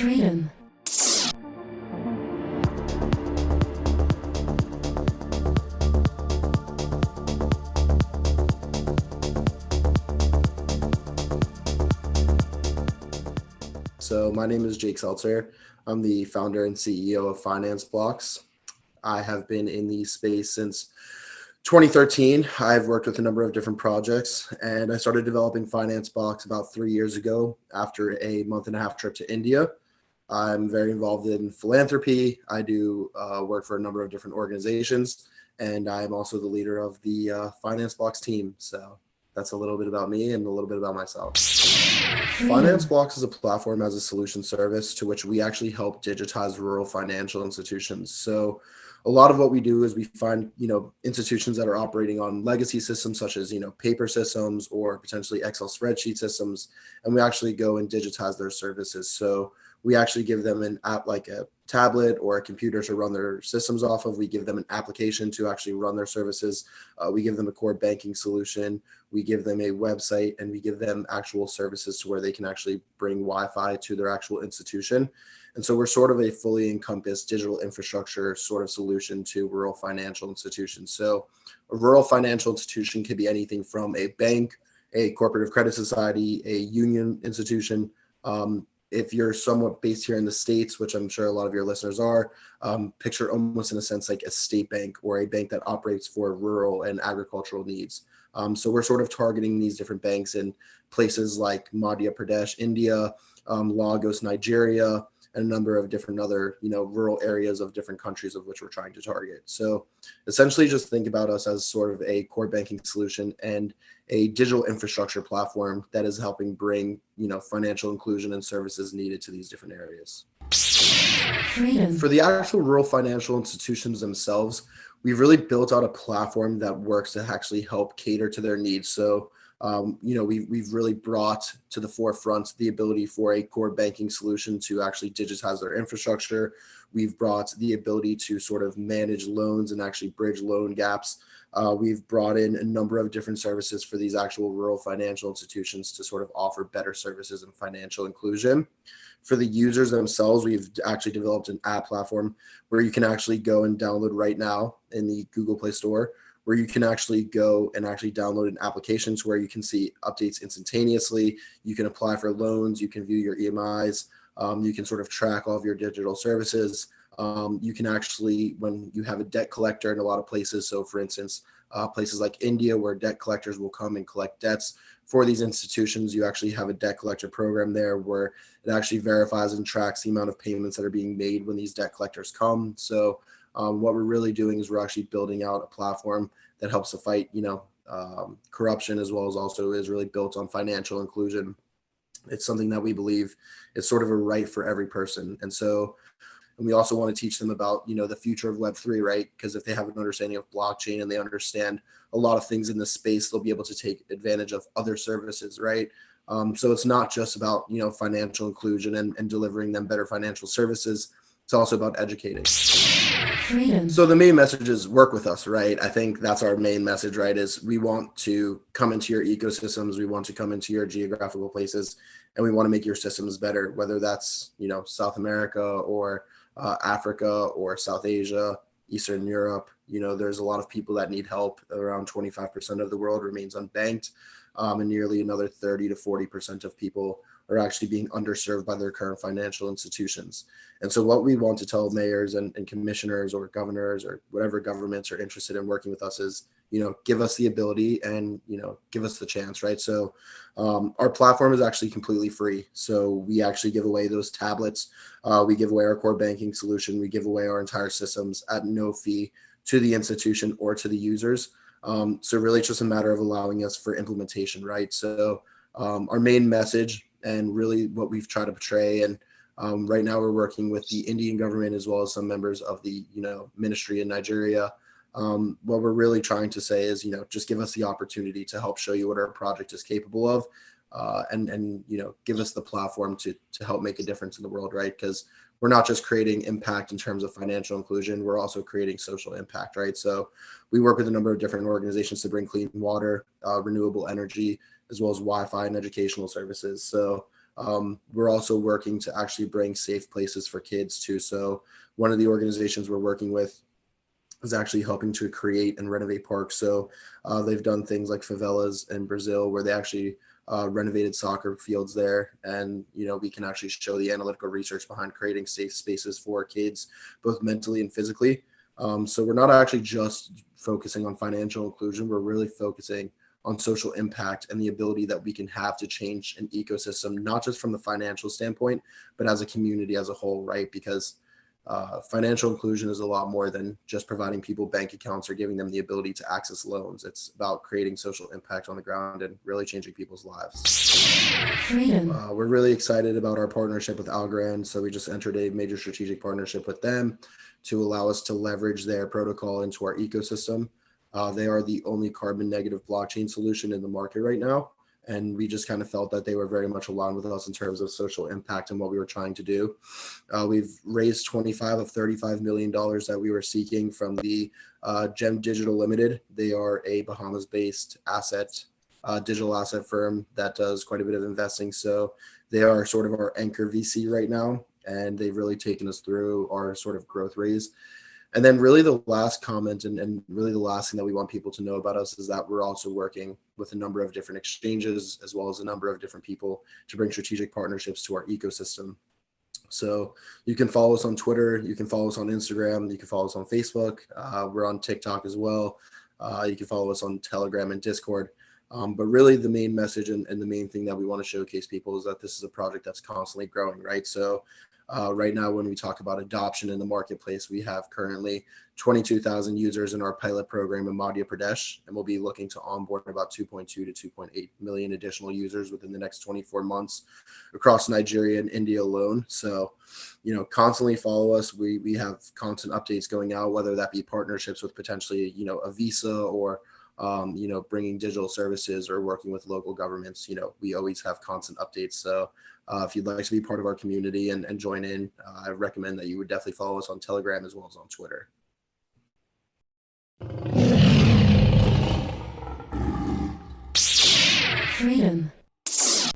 Freedom. So my name is Jake Seltzer. I'm the founder and CEO of Finance Blocks. I have been in the space since 2013. I've worked with a number of different projects, and I started developing Finance Blocks about 3 years ago after a month and a half trip to India. I'm very involved in philanthropy. I do work for a number of different organizations, and I'm also the leader of the Finance Blocks team. So that's a little bit about me and a little bit about myself. Finance Blocks is a platform as a solution service to which we actually help digitize rural financial institutions. So a lot of what we do is we find, institutions that are operating on legacy systems such as, paper systems or potentially Excel spreadsheet systems, and we actually go and digitize their services. So we actually give them an app like a tablet or a computer to run their systems off of. We give them an application to actually run their services. We give them a core banking solution. We give them a website, and we give them actual services to where they can actually bring Wi-Fi to their actual institution. And so we're sort of a fully encompassed digital infrastructure sort of solution to rural financial institutions. So a rural financial institution could be anything from a bank, a cooperative credit society, a union institution. If you're somewhat based here in the States, which I'm sure a lot of your listeners are, picture almost in a sense like a state bank or a bank that operates for rural and agricultural needs. So we're sort of targeting these different banks in places like Madhya Pradesh, India, Lagos, Nigeria, and a number of different other, rural areas of different countries of which we're trying to target. So essentially just think about us as sort of a core banking solution and a digital infrastructure platform that is helping bring, financial inclusion and services needed to these different areas. Freedom. For the actual rural financial institutions themselves, we've really built out a platform that works to actually help cater to their needs. So we've really brought to the forefront the ability for a core banking solution to actually digitize their infrastructure. We've brought the ability to sort of manage loans and actually bridge loan gaps. We've brought in a number of different services for these actual rural financial institutions to sort of offer better services and financial inclusion. For the users themselves, we've actually developed an app platform where you can actually go and download right now in the Google Play Store, where you can actually go and actually download an application to where you can see updates instantaneously. You can apply for loans. You can view your EMIs. You can sort of track all of your digital services. You can actually, when you have a debt collector in a lot of places, so for instance, places like India where debt collectors will come and collect debts for these institutions, you actually have a debt collector program there where it actually verifies and tracks the amount of payments that are being made when these debt collectors come. So what we're really doing is we're actually building out a platform that helps to fight, corruption, as well as also is really built on financial inclusion. It's something that we believe is sort of a right for every person. And we also want to teach them about, the future of Web3, right? Because if they have an understanding of blockchain and they understand a lot of things in this space, they'll be able to take advantage of other services, right? So it's not just about, financial inclusion and delivering them better financial services. It's also about educating. Freedom. So the main message is work with us, right? I think that's our main message, right? Is we want to come into your ecosystems, we want to come into your geographical places, and we want to make your systems better, whether that's, South America or Africa or South Asia, Eastern Europe. There's a lot of people that need help. Around 25% of the world remains unbanked, and nearly another 30 to 40% of people are actually being underserved by their current financial institutions. And so what we want to tell mayors and commissioners or governors or whatever governments are interested in working with us is, give us the ability and, give us the chance, right? So our platform is actually completely free. So we actually give away those tablets. We give away our core banking solution. We give away our entire systems at no fee to the institution or to the users. So really it's just a matter of allowing us for implementation, right? So our main message and really what we've tried to portray, and right now we're working with the Indian government as well as some members of the, ministry in Nigeria. What we're really trying to say is, just give us the opportunity to help show you what our project is capable of, and give us the platform to help make a difference in the world, right? Because we're not just creating impact in terms of financial inclusion, we're also creating social impact, right? So we work with a number of different organizations to bring clean water, renewable energy, as well as Wi-Fi and educational services. So We're also working to actually bring safe places for kids too. So one of the organizations we're working with is actually helping to create and renovate parks. So they've done things like favelas in Brazil, where they actually renovated soccer fields there, and we can actually show the analytical research behind creating safe spaces for kids, both mentally and physically. So we're not actually just focusing on financial inclusion. We're really focusing on social impact and the ability that we can have to change an ecosystem, not just from the financial standpoint, but as a community as a whole, right? Because financial inclusion is a lot more than just providing people bank accounts or giving them the ability to access loans. It's about creating social impact on the ground and really changing people's lives. Freedom. We're really excited about our partnership with Algorand. So we just entered a major strategic partnership with them to allow us to leverage their protocol into our ecosystem. They are the only carbon negative blockchain solution in the market right now. And we just kind of felt that they were very much aligned with us in terms of social impact and what we were trying to do. We've raised 25 of $35 million that we were seeking from the Gem Digital Limited. They are a Bahamas-based digital asset firm that does quite a bit of investing. So they are sort of our anchor VC right now, and they've really taken us through our sort of growth raise. And then really the last comment and really the last thing that we want people to know about us is that we're also working with a number of different exchanges as well as a number of different people to bring strategic partnerships to our ecosystem. So you can follow us on Twitter, you can follow us on Instagram, you can follow us on Facebook. We're on TikTok as well. You can follow us on Telegram and Discord. But really the main message and the main thing that we want to showcase people is that this is a project that's constantly growing, right? So right now, when we talk about adoption in the marketplace, we have currently 22,000 users in our pilot program in Madhya Pradesh, and we'll be looking to onboard about 2.2 to 2.8 million additional users within the next 24 months across Nigeria and India alone. So, constantly follow us. We have constant updates going out, whether that be partnerships with potentially, a Visa or bringing digital services or working with local governments. We always have constant updates. So if you'd like to be part of our community and join in, I recommend that you would definitely follow us on Telegram as well as on Twitter. Freedom.